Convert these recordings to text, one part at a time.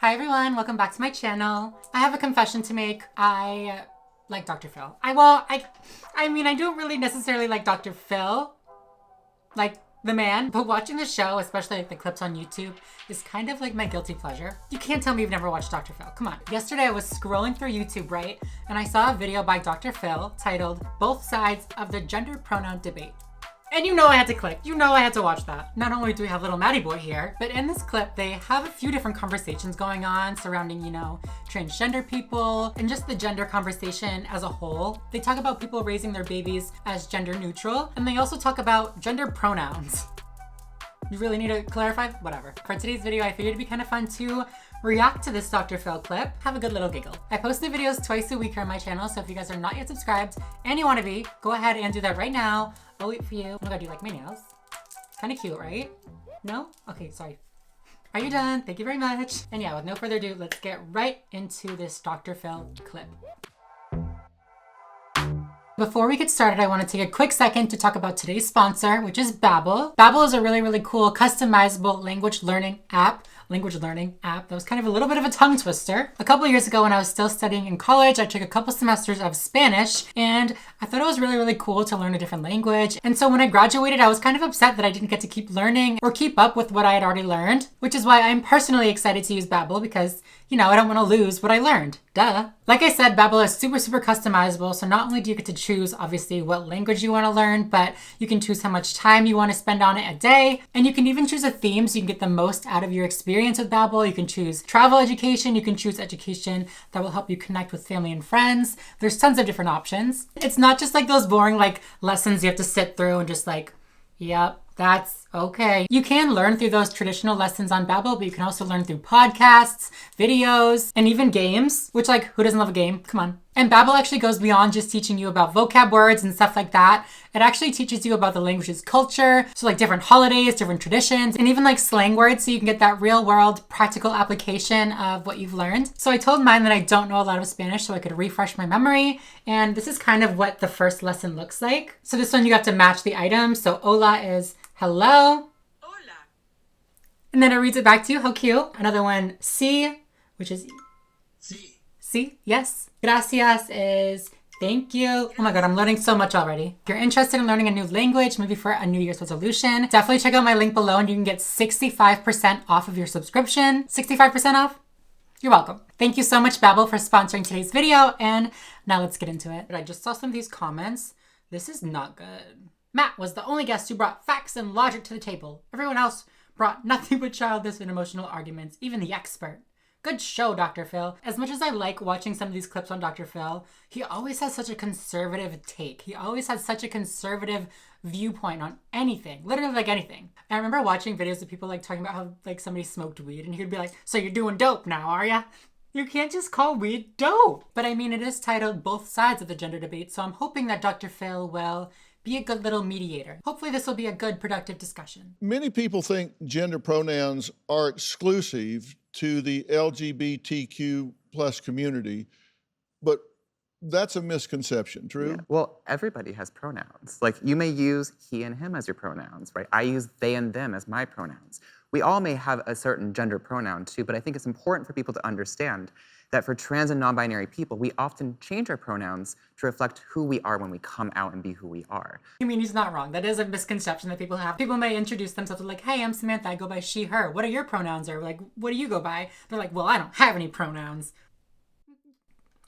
Hi everyone, welcome back to my channel. I have a confession to make. I like Dr. Phil. I mean, I don't really necessarily like Dr. Phil, like the man, but watching the show, especially like the clips on YouTube, is kind of like my guilty pleasure. You can't tell me you've never watched Dr. Phil, come on. Yesterday I was scrolling through YouTube, right? And I saw a video by Dr. Phil titled, "Both Sides of the Gender Pronoun Debate." And you know I had to click. You know I had to watch that. Not only do we have little Maddie boy here, but in this clip, they have a few different conversations going on surrounding, transgender people and just the gender conversation as a whole. They talk about people raising their babies as gender neutral, and they also talk about gender pronouns. You really need to clarify? Whatever. For today's video, I figured it'd be kind of fun to react to this Dr. Phil clip, have a good little giggle. I post the videos twice a week here on my channel, so if you guys are not yet subscribed and you want to be, go ahead and do that right now. I'll wait for you. Oh my god, do you like my nails? Kind of cute, right? No? Okay, sorry. Are you done? Thank you very much. And yeah, with no further ado, let's get right into this Dr. Phil clip. Before we get started, I want to take a quick second to talk about today's sponsor, which is Babbel. Babbel is a really, really cool customizable language learning app. That was kind of a little bit of a tongue twister. A couple years ago when I was still studying in college, I took a couple semesters of Spanish, and I thought it was really, really cool to learn a different language. And so when I graduated, I was kind of upset that I didn't get to keep learning or keep up with what I had already learned, which is why I'm personally excited to use Babbel because, I don't want to lose what I learned. Duh. Like I said, Babbel is super, super customizable. So not only do you get to choose, obviously, what language you want to learn, but you can choose how much time you want to spend on it a day. And you can even choose a theme so you can get the most out of your experience with Babbel. You can choose travel education. You can choose education that will help you connect with family and friends. There's tons of different options. It's not just like those boring lessons you have to sit through and just yep, that's okay. You can learn through those traditional lessons on Babbel, but you can also learn through podcasts, videos, and even games, which who doesn't love a game? Come on. And Babbel actually goes beyond just teaching you about vocab words and stuff like that. It actually teaches you about the language's culture, so different holidays, different traditions, and even slang words so you can get that real world practical application of what you've learned. So I told mine that I don't know a lot of Spanish so I could refresh my memory, and this is kind of what the first lesson looks like. So this one you have to match the items. So hola is hello. Hola. And then it reads it back to you. How cute. Another one, sí, which is Sí. sí, yes. Gracias is thank you. Oh my god, I'm learning so much already. If you're interested in learning a new language, maybe for a New Year's resolution, definitely check out my link below and you can get 65% off of your subscription. 65% off? You're welcome. Thank you so much, Babbel, for sponsoring today's video. And now let's get into it. I just saw some of these comments. This is not good. Matt was the only guest who brought facts and logic to the table. Everyone else brought nothing but childish and emotional arguments, even the expert. Good show, Dr. Phil. As much as I like watching some of these clips on Dr. Phil, he always has such a conservative take. He always has such a conservative viewpoint on anything, literally anything. I remember watching videos of people talking about how somebody smoked weed and he would be like, so you're doing dope now, are ya? You can't just call weed dope. But I mean, it is titled Both Sides of the Gender Debate, so I'm hoping that Dr. Phil will be a good little mediator. Hopefully this will be a good, productive discussion. Many people think gender pronouns are exclusive to the LGBTQ plus community, but that's a misconception, true? Yeah. Well, everybody has pronouns. You may use he and him as your pronouns, right? I use they and them as my pronouns. We all may have a certain gender pronoun too, but I think it's important for people to understand that for trans and non-binary people, we often change our pronouns to reflect who we are when we come out and be who we are. I mean, he's not wrong. That is a misconception that people have. People may introduce themselves hey, I'm Samantha, I go by she, her. What are your pronouns? Or what do you go by? They're well, I don't have any pronouns.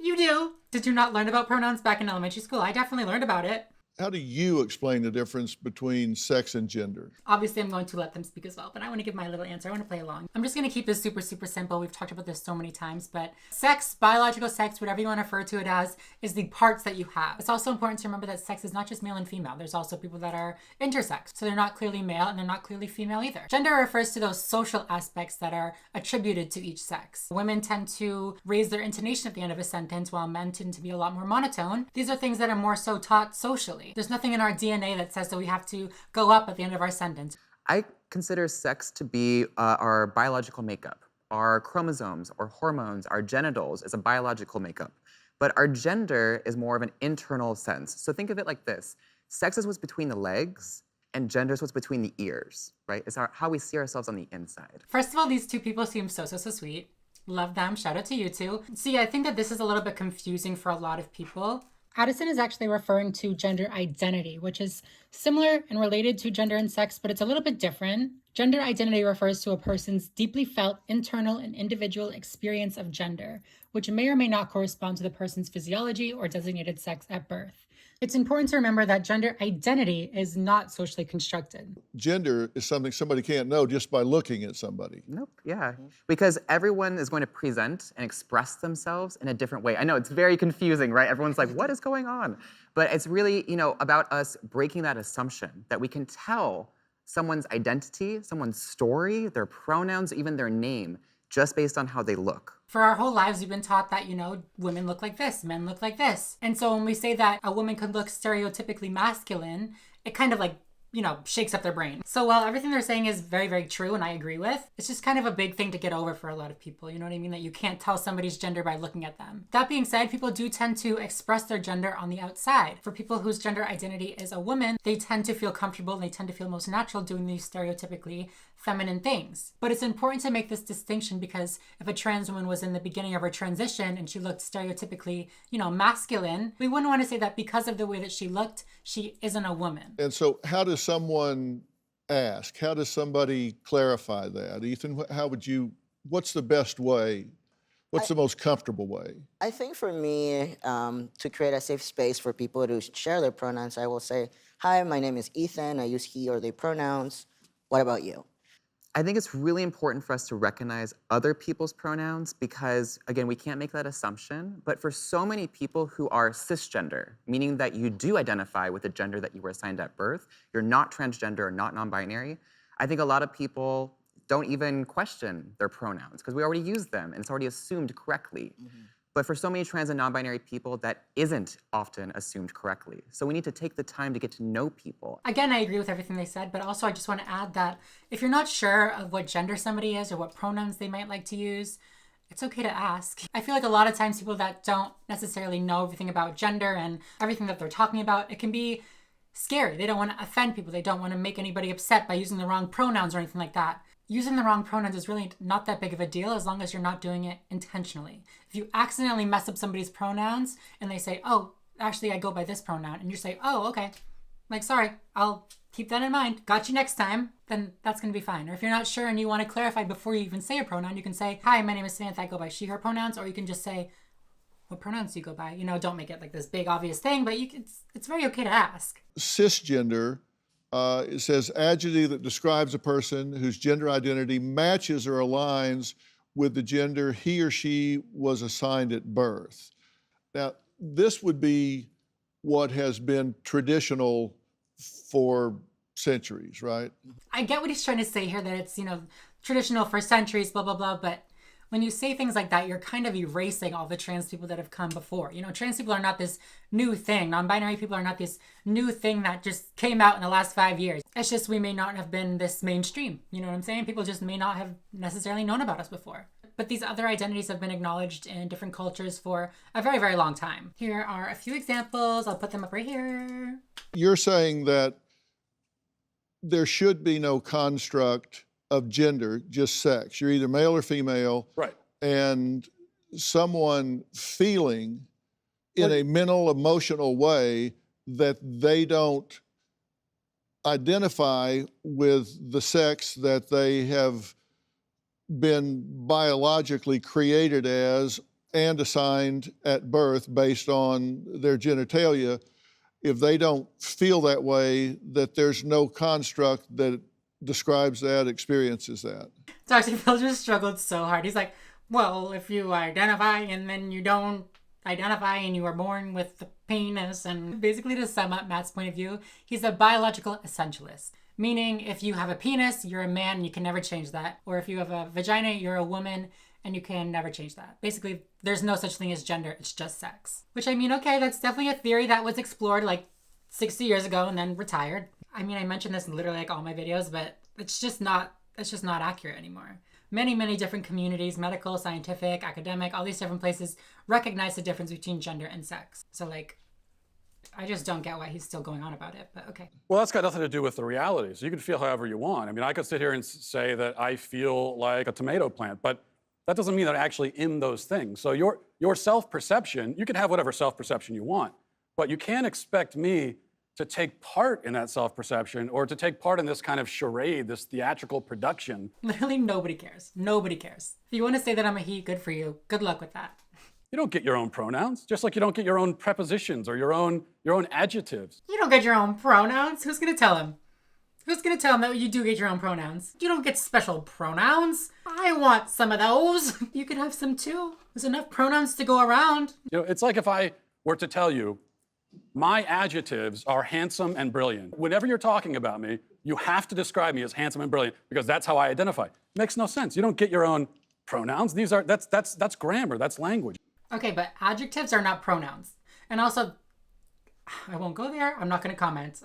You do. Did you not learn about pronouns back in elementary school? I definitely learned about it. How do you explain the difference between sex and gender? Obviously, I'm going to let them speak as well, but I want to give my little answer. I want to play along. I'm just going to keep this super, super simple. We've talked about this so many times, but sex, biological sex, whatever you want to refer to it as, is the parts that you have. It's also important to remember that sex is not just male and female. There's also people that are intersex, so they're not clearly male and they're not clearly female either. Gender refers to those social aspects that are attributed to each sex. Women tend to raise their intonation at the end of a sentence, while men tend to be a lot more monotone. These are things that are more so taught socially. There's nothing in our DNA that says that we have to go up at the end of our sentence. I consider sex to be our biological makeup. Our chromosomes, our hormones, our genitals is a biological makeup. But our gender is more of an internal sense. So think of it like this. Sex is what's between the legs, and gender is what's between the ears, right? It's how we see ourselves on the inside. First of all, these two people seem so sweet. Love them. Shout out to you too. See, I think that this is a little bit confusing for a lot of people. Addison is actually referring to gender identity, which is similar and related to gender and sex, but it's a little bit different. Gender identity refers to a person's deeply felt internal and individual experience of gender, which may or may not correspond to the person's physiology or designated sex at birth. It's important to remember that gender identity is not socially constructed. Gender is something somebody can't know just by looking at somebody. Nope, yeah. Because everyone is going to present and express themselves in a different way. I know it's very confusing, right? Everyone's like, what is going on? But it's really, about us breaking that assumption that we can tell someone's identity, someone's story, their pronouns, even their name, just based on how they look. For our whole lives, we've been taught that, women look like this, men look like this. And so when we say that a woman could look stereotypically masculine, it kind of shakes up their brain. So while everything they're saying is very, very true and I agree with, it's just kind of a big thing to get over for a lot of people. You know what I mean? That you can't tell somebody's gender by looking at them. That being said, people do tend to express their gender on the outside. For people whose gender identity is a woman, they tend to feel comfortable and they tend to feel most natural doing these stereotypically feminine things. But it's important to make this distinction because if a trans woman was in the beginning of her transition and she looked stereotypically, masculine, we wouldn't want to say that because of the way that she looked, she isn't a woman. And so how does someone ask? How does somebody clarify that? Ethan, what's the best way? What's the most comfortable way? I think for me, to create a safe space for people to share their pronouns, I will say, hi, my name is Ethan. I use he or they pronouns. What about you? I think it's really important for us to recognize other people's pronouns because, again, we can't make that assumption. But for so many people who are cisgender, meaning that you do identify with the gender that you were assigned at birth, you're not transgender or not non-binary, I think a lot of people don't even question their pronouns because we already use them and it's already assumed correctly. But for so many trans and non-binary people, that isn't often assumed correctly. So we need to take the time to get to know people. Again, I agree with everything they said, but also I just want to add that if you're not sure of what gender somebody is or what pronouns they might like to use, it's okay to ask. I feel like a lot of times people that don't necessarily know everything about gender and everything that they're talking about, it can be scary. They don't want to offend people. They don't want to make anybody upset by using the wrong pronouns or anything like that. Using the wrong pronouns is really not that big of a deal as long as you're not doing it intentionally. If you accidentally mess up somebody's pronouns and they say, oh, actually I go by this pronoun, and you say, oh, okay, sorry, I'll keep that in mind. Got you next time, then that's gonna be fine. Or if you're not sure and you want to clarify before you even say a pronoun, you can say, hi, my name is Samantha, I go by she, her pronouns, or you can just say, what pronouns do you go by? Don't make it like this big obvious thing, but it's very okay to ask. Cisgender, it says adjective that describes a person whose gender identity matches or aligns with the gender he or she was assigned at birth. Now, this would be what has been traditional for centuries, right? I get what he's trying to say here, that it's, traditional for centuries, blah, blah, blah, but when you say things like that, you're kind of erasing all the trans people that have come before. Trans people are not this new thing. Non-binary people are not this new thing that just came out in the last 5 years. It's just we may not have been this mainstream. You know what I'm saying? People just may not have necessarily known about us before. But these other identities have been acknowledged in different cultures for a very, very long time. Here are a few examples. I'll put them up right here. You're saying that there should be no construct of gender, just sex. You're either male or female. Right. And someone feeling in a mental, emotional way that they don't identify with the sex that they have been biologically created as and assigned at birth based on their genitalia. If they don't feel that way, that there's no construct that describes that, experiences that. Dr. Phil just struggled so hard. He's like, well, if you identify and then you don't identify and you are born with the penis. And basically, to sum up Matt's point of view, he's a biological essentialist. Meaning, if you have a penis, you're a man and you can never change that. Or if you have a vagina, you're a woman and you can never change that. Basically, there's no such thing as gender, it's just sex. Which, okay, that's definitely a theory that was explored 60 years ago and then retired. I mentioned this in literally all my videos, but it's just not accurate anymore. Many, many different communities, medical, scientific, academic, all these different places recognize the difference between gender and sex. So I just don't get why he's still going on about it, but okay. Well, that's got nothing to do with the reality. So you can feel however you want. I could sit here and say that I feel like a tomato plant, but That doesn't mean that I'm actually in those things. So your self-perception, you can have whatever self-perception you want, but you can't expect me to take part in that self-perception or to take part in this kind of charade, this theatrical production. Literally nobody cares. Nobody cares. If you want to say that I'm a he, good for you. Good luck with that. You don't get your own pronouns, just like you don't get your own prepositions or your own adjectives. You don't get your own pronouns. Who's gonna tell him? Who's gonna tell him that you do get your own pronouns? You don't get special pronouns. I want some of those. You can have some too. There's enough pronouns to go around. You know, it's like if I were to tell you, my adjectives are handsome and brilliant. Whenever you're talking about me, you have to describe me as handsome and brilliant because that's how I identify. It makes no sense. You don't get your own pronouns. That's grammar, that's language. Okay, but adjectives are not pronouns. And also, I won't go there. I'm not gonna comment.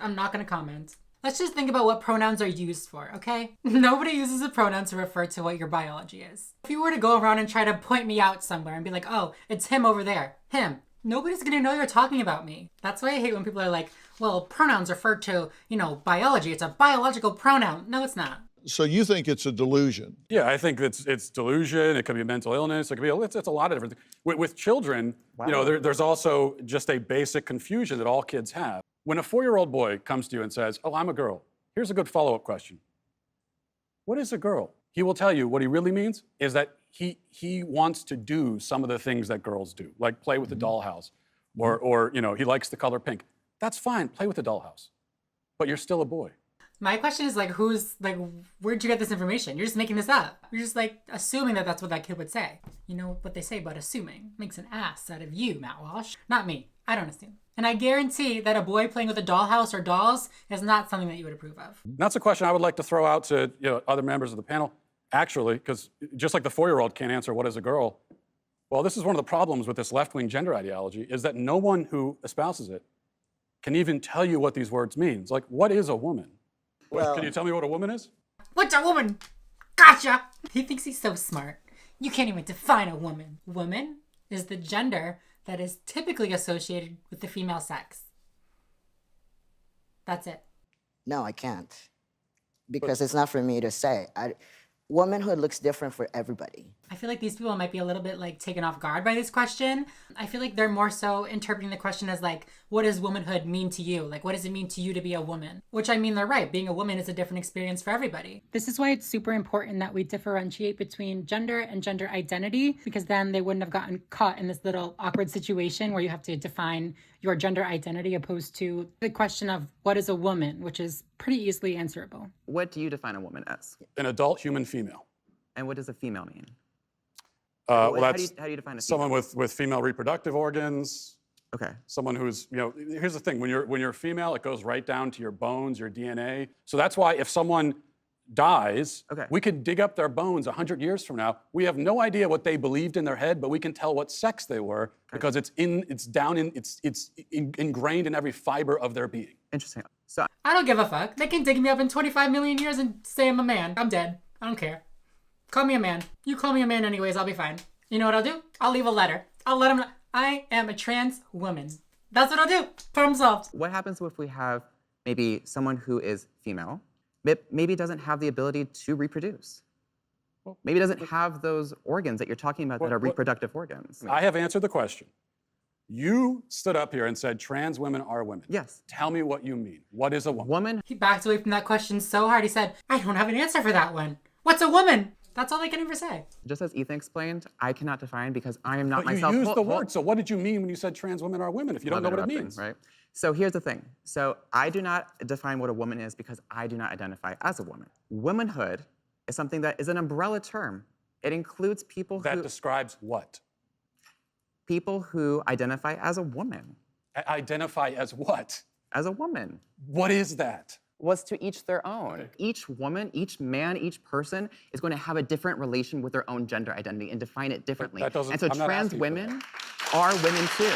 Let's just think about what pronouns are used for, okay? Nobody uses a pronoun to refer to what your biology is. If you were to go around and try to point me out somewhere and be like, oh, it's him over there, him, nobody's gonna know you're talking about me. That's why I hate when people are like, well, pronouns refer to, biology. It's a biological pronoun. No, it's not. So you think it's a delusion? Yeah, I think it's delusion. It could be a mental illness. It could be it's a lot of different things. With children, there's also just a basic confusion that all kids have. When a 4-year-old boy comes to you and says, "Oh, I'm a girl," here's a good follow-up question. What is a girl? He will tell you what he really means is that he wants to do some of the things that girls do, like play with the dollhouse, or he likes the color pink. That's fine. Play with the dollhouse, but you're still a boy. My question is where'd you get this information? You're just making this up. You're just assuming that that's what that kid would say. You know what they say about assuming makes an ass out of you, Matt Walsh. Not me. I don't assume. And I guarantee that a boy playing with a dollhouse or dolls is not something that you would approve of. That's a question I would like to throw out to other members of the panel, actually, because just like the 4-year-old can't answer what is a girl, well, this is one of the problems with this left-wing gender ideology is that no one who espouses it can even tell you what these words mean. It's like, what is a woman? Well, can you tell me what a woman is? What's a woman? Gotcha! He thinks he's so smart. You can't even define a woman. Woman is the gender that is typically associated with the female sex. That's it. No, I can't. Because it's not for me to say. Womanhood looks different for everybody. I feel like these people might be a little bit taken off guard by this question. I feel like they're more so interpreting the question as what does womanhood mean to you? What does it mean to you to be a woman? Which I mean, they're right. Being a woman is a different experience for everybody. This is why it's super important that we differentiate between gender and gender identity, because then they wouldn't have gotten caught in this little awkward situation where you have to define your gender identity opposed to the question of what is a woman, which is pretty easily answerable. What do you define a woman as? An adult human female. And what does a female mean? Well, how that's do you define a female? someone with female reproductive organs. Okay. Someone who's, here's the thing, when you're female, it goes right down to your bones, your DNA. So that's why if someone dies, we could dig up their bones 100 years from now. We have no idea what they believed in their head, but we can tell what sex they were because it's ingrained in every fiber of their being. Interesting. So I don't give a fuck. They can dig me up in 25 million years and say I'm a man. I'm dead. I don't care. Call me a man. You call me a man anyways, I'll be fine. You know what I'll do? I'll leave a letter. I'll let them know I am a trans woman. That's what I'll do. Problem solved. what happens if we have maybe someone who is female, maybe doesn't have the ability to reproduce? Maybe doesn't have those organs that you're talking about that are reproductive organs. I have answered the question. You stood up here and said trans women are women. Yes. Tell me what you mean. What is a woman? He backed away from that question so hard. He said, I don't have an answer for that one. What's a woman? That's all they can ever say. Just as Ethan explained, I cannot define because I am not But myself. you used the word, so what did you mean when you said trans women are women if you don't know what it means? Right? So here's the thing. So I do not define what a woman is because I do not identify as a woman. Womanhood is something that is an umbrella term. It includes people That describes what? people who identify as a woman. Identify as what? As a woman. What is that? Was to each their own. Okay. Each woman, each man, each person is going to have a different relation with their own gender identity and define it differently. That doesn't- and so I'm not trans asking for women are women too.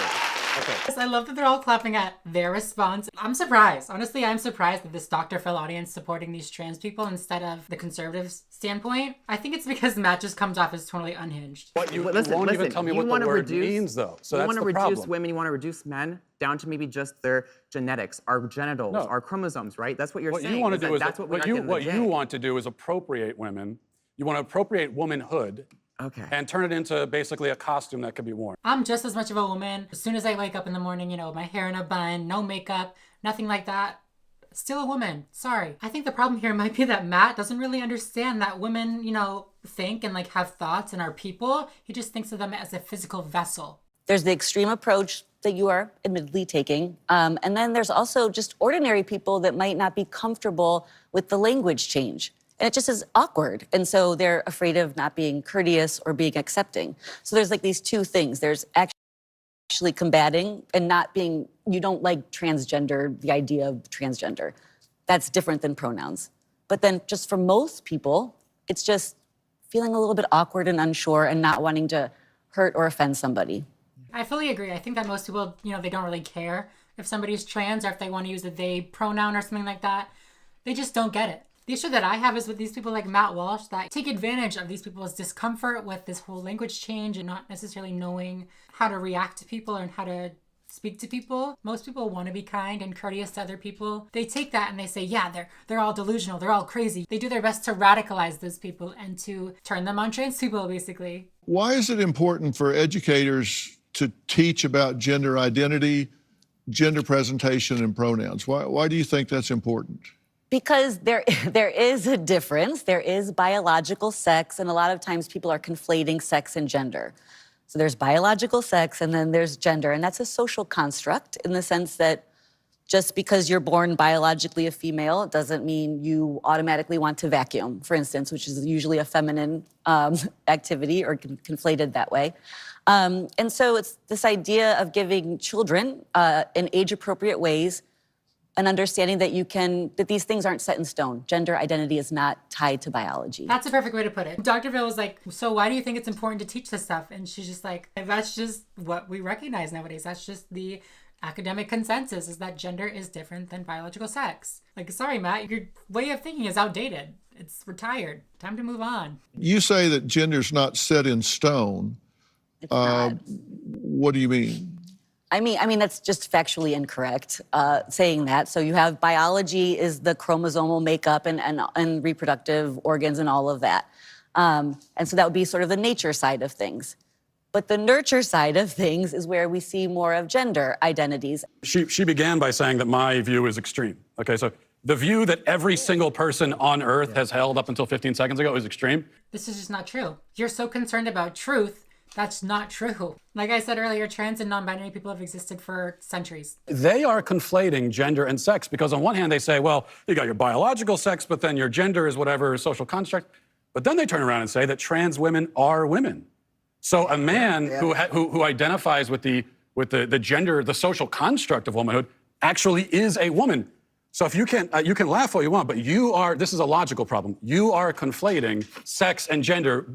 Okay. Yes, I love that they're all clapping at their response. I'm surprised. Honestly, I'm surprised that this Dr. Phil audience supporting these trans people instead of the conservatives' standpoint. I think it's because Matt just comes off as totally unhinged. But you Listen, won't even listen, tell me you what wanna the word reduce- means, though. So you that's want to the reduce problem. women, you want to reduce men down to maybe just their genetics, our genitals, No. our chromosomes, right? That's what you're What saying. you want to that do is that's what we what are you at the end of the what you day. want to do is appropriate women. You want to appropriate womanhood Okay. and turn it into basically a costume that could be worn. I'm just as much of a woman. As soon as I wake up in the morning, my hair in a bun, no makeup, nothing like that. Still a woman. Sorry. I think the problem here might be that Matt doesn't really understand that women, think and have thoughts and are people. He just thinks of them as a physical vessel. There's the extreme approach that you are admittedly taking. And then there's also just ordinary people that might not be comfortable with the language change. And it just is awkward. And so they're afraid of not being courteous or being accepting. So there's these two things. There's actually combating and not being, you don't like transgender, the idea of transgender. That's different than pronouns. But then just for most people, it's just feeling a little bit awkward and unsure and not wanting to hurt or offend somebody. I fully agree. I think that most people, they don't really care if somebody's trans or if they want to use a they pronoun or something like that. They just don't get it. The issue that I have is with these people like Matt Walsh that take advantage of these people's discomfort with this whole language change and not necessarily knowing how to react to people and how to speak to people. Most people want to be kind and courteous to other people. They take that and they say, yeah, they're all delusional, they're all crazy. They do their best to radicalize those people and to turn them on trans people, basically. Why is it important for educators to teach about gender identity, gender presentation, and pronouns? Why do you think that's important? Because there is a difference. There is biological sex, and a lot of times people are conflating sex and gender. So there's biological sex, and then there's gender, and that's a social construct in the sense that just because you're born biologically a female doesn't mean you automatically want to vacuum, for instance, which is usually a feminine activity or conflated that way. And so it's this idea of giving children in age-appropriate ways an understanding that these things aren't set in stone. Gender identity is not tied to biology. That's a perfect way to put it. Dr. Bill was like, so why do you think it's important to teach this stuff? And she's just like, that's just what we recognize nowadays. That's just the academic consensus, is that gender is different than biological sex. Sorry, Matt, your way of thinking is outdated. It's retired. Time to move on. You say that gender's not set in stone. It's not. What do you mean? I mean that's just factually incorrect, saying that. So you have biology is the chromosomal makeup and reproductive organs and all of that. And so that would be sort of the nature side of things. But the nurture side of things is where we see more of gender identities. She began by saying that my view is extreme. Okay, so the view that every single person on Earth has held up until 15 seconds ago is extreme. This is just not true. You're so concerned about truth. That's not true. Like I said earlier, trans and non-binary people have existed for centuries. They are conflating gender and sex because on one hand they say, well, you got your biological sex, but then your gender is whatever social construct. But then they turn around and say that trans women are women. So a man who identifies with the gender, the social construct of womanhood, actually is a woman. So if you can laugh all you want, but this is a logical problem. You are conflating sex and gender.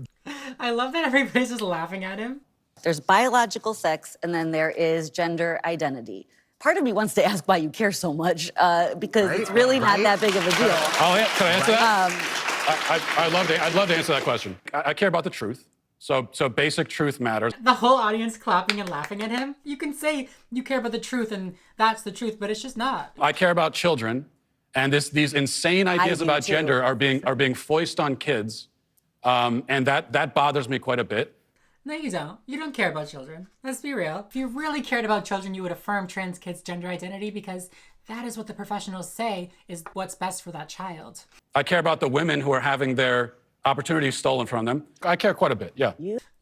I love that everybody's just laughing at him. There's biological sex, and then there is gender identity. Part of me wants to ask why you care so much, because it's really not that big of a deal. Can I answer that? I'd love to answer that question. I care about the truth. So basic truth matters. The whole audience clapping and laughing at him. You can say you care about the truth and that's the truth, but it's just not. I care about children, and these insane ideas about gender are being foisted on kids, and that bothers me quite a bit. No, you don't. You don't care about children. Let's be real. If you really cared about children, you would affirm trans kids' gender identity because that is what the professionals say is what's best for that child. I care about the women who are having their opportunities stolen from them. I care quite a bit, yeah.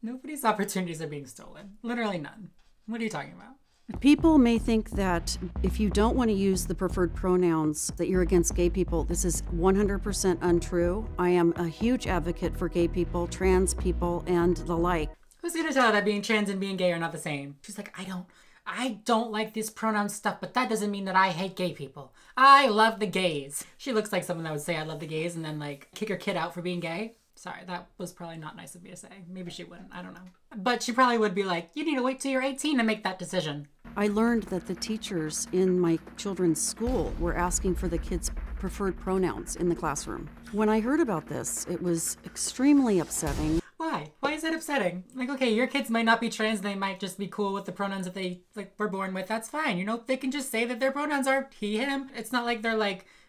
Nobody's opportunities are being stolen. Literally none. What are you talking about? People may think that if you don't want to use the preferred pronouns, that you're against gay people. This is 100% untrue. I am a huge advocate for gay people, trans people, and the like. Who's gonna tell her that being trans and being gay are not the same? She's like, I don't like this pronoun stuff, but that doesn't mean that I hate gay people. I love the gays. She looks like someone that would say I love the gays and then kick her kid out for being gay. Sorry, that was probably not nice of me to say. Maybe she wouldn't, I don't know. But she probably would be like, you need to wait till you're 18 to make that decision. I learned that the teachers in my children's school were asking for the kids' preferred pronouns in the classroom. When I heard about this, it was extremely upsetting. Why? Why is that upsetting? Okay, your kids might not be trans, they might just be cool with the pronouns that they were born with. That's fine. They can just say that their pronouns are he, him. It's not like they're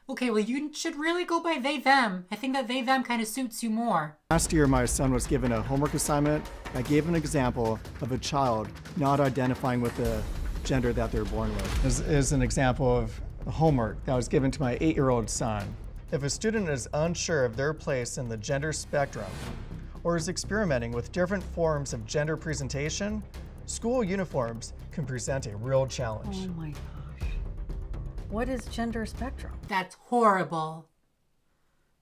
okay, well, you should really go by they, them. I think that they, them kind of suits you more. Last year, my son was given a homework assignment. I gave an example of a child not identifying with the gender that they're born with. This is an example of a homework that was given to my 8-year-old son. If a student is unsure of their place in the gender spectrum or is experimenting with different forms of gender presentation, school uniforms can present a real challenge. Oh my gosh. What is gender spectrum? That's horrible.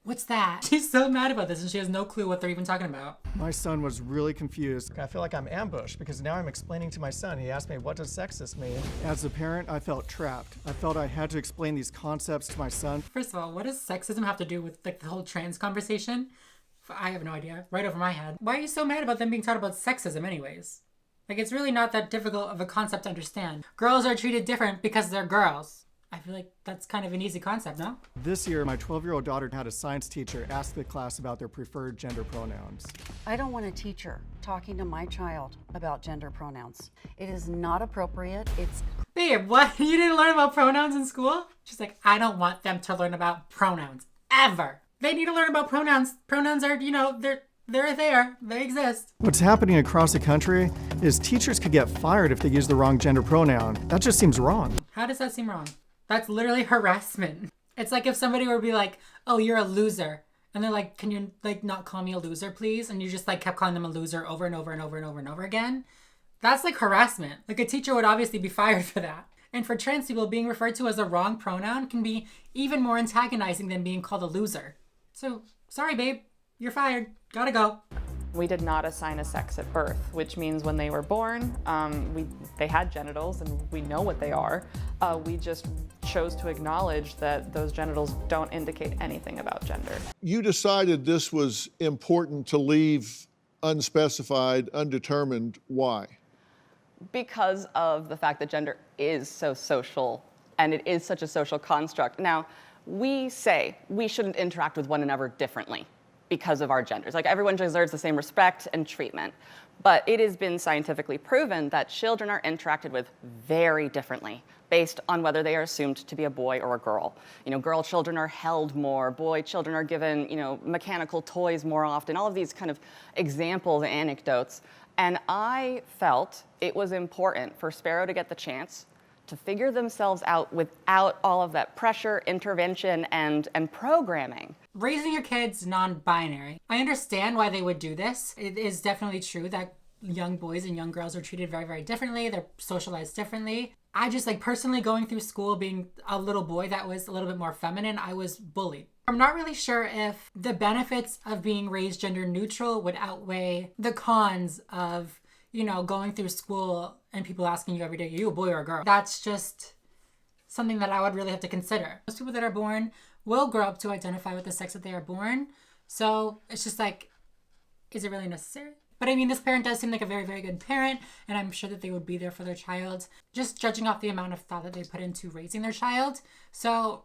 What's that? She's so mad about this and she has no clue what they're even talking about. My son was really confused. I feel like I'm ambushed because now I'm explaining to my son. He asked me, what does sexist mean? As a parent, I felt trapped. I felt I had to explain these concepts to my son. First of all, what does sexism have to do with like the whole trans conversation? I have no idea. Right over my head. Why are you so mad about them being taught about sexism anyways? Like, it's really not that difficult of a concept to understand. Girls are treated different because they're girls. I feel like that's kind of an easy concept, no? This year, my 12-year-old daughter had a science teacher ask the class about their preferred gender pronouns. I don't want a teacher talking to my child about gender pronouns. It is not appropriate. It's Babe, what? You didn't learn about pronouns in school? She's like, I don't want them to learn about pronouns. Ever. They need to learn about pronouns. Pronouns are, they're there. They exist. What's happening across the country is teachers could get fired if they use the wrong gender pronoun. That just seems wrong. How does that seem wrong? That's literally harassment. It's like if somebody were to be like, oh, you're a loser. And they're like, can you like not call me a loser, please? And you just like kept calling them a loser over and over and over and over and over again. That's like harassment. Like a teacher would obviously be fired for that. And for trans people, being referred to as a wrong pronoun can be even more antagonizing than being called a loser. So, sorry, babe, you're fired. Gotta go. We did not assign a sex at birth, which means when they were born, they had genitals and we know what they are. We just chose to acknowledge that those genitals don't indicate anything about gender. You decided this was important to leave unspecified, undetermined. Why? Because of the fact that gender is so social and it is such a social construct. Now, we say we shouldn't interact with one another differently because of our genders. Like, everyone deserves the same respect and treatment. But it has been scientifically proven that children are interacted with very differently based on whether they are assumed to be a boy or a girl. Girl children are held more, boy children are given, mechanical toys more often, all of these kind of examples and anecdotes. And I felt it was important for Sparrow to get the chance to figure themselves out without all of that pressure, intervention, and programming. Raising your kids non-binary. I understand why they would do this. It is definitely true that young boys and young girls are treated very, very differently. They're socialized differently. I just personally going through school, being a little boy that was a little bit more feminine, I was bullied. I'm not really sure if the benefits of being raised gender neutral would outweigh the cons of, going through school and people asking you every day, are you a boy or a girl? That's just something that I would really have to consider. Most people that are born will grow up to identify with the sex that they are born. So it's just is it really necessary? But I mean, this parent does seem like a very, very good parent, and I'm sure that they would be there for their child, just judging off the amount of thought that they put into raising their child. So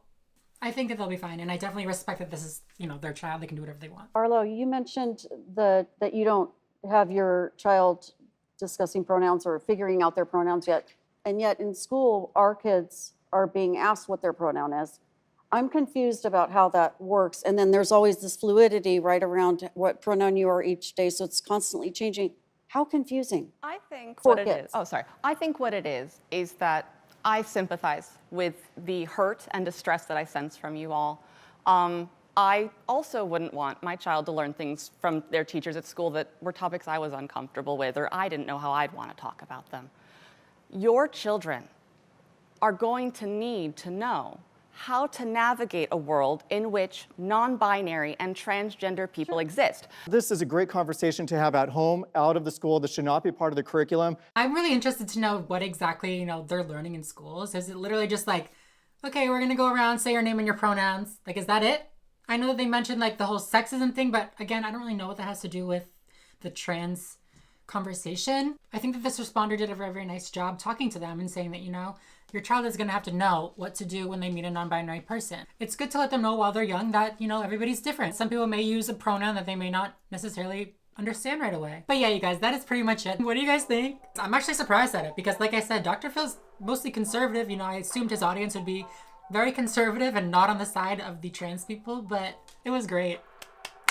I think that they'll be fine, and I definitely respect that this is, their child. They can do whatever they want. Arlo, you mentioned that you don't have your child discussing pronouns or figuring out their pronouns yet. And yet in school, our kids are being asked what their pronoun is. I'm confused about how that works. And then there's always this fluidity right around what pronoun you are each day. So it's constantly changing. How confusing. I think For what it is. kids. Oh, sorry. I think what it is that I sympathize with the hurt and distress that I sense from you all. I also wouldn't want my child to learn things from their teachers at school that were topics I was uncomfortable with or I didn't know how I'd want to talk about them. Your children are going to need to know how to navigate a world in which non-binary and transgender people exist. This is a great conversation to have at home, out of the school. This should not be part of the curriculum. I'm really interested to know what exactly, they're learning in schools. Is it literally just okay, we're going to go around, say your name and your pronouns? Is that it? I know that they mentioned the whole sexism thing, but again, I don't really know what that has to do with the trans conversation. I think that this responder did a very, very nice job talking to them and saying that, your child is going to have to know what to do when they meet a non-binary person. It's good to let them know while they're young that, everybody's different. Some people may use a pronoun that they may not necessarily understand right away. But yeah, you guys, that is pretty much it. What do you guys think? I'm actually surprised at it because, like I said, Dr. Phil's mostly conservative. I assumed his audience would be Very conservative and not on the side of the trans people, but it was great.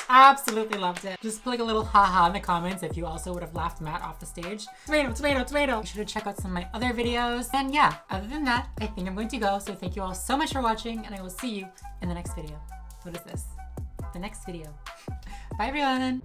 Absolutely loved it. Just put like a little haha in the comments if you also would have laughed Matt off the stage. Tomato, tomato, tomato. Be sure to check out some of my other videos. And yeah, other than that, I think I'm going to go. So thank you all so much for watching, and I will see you in the next video. What is this? The next video. Bye everyone.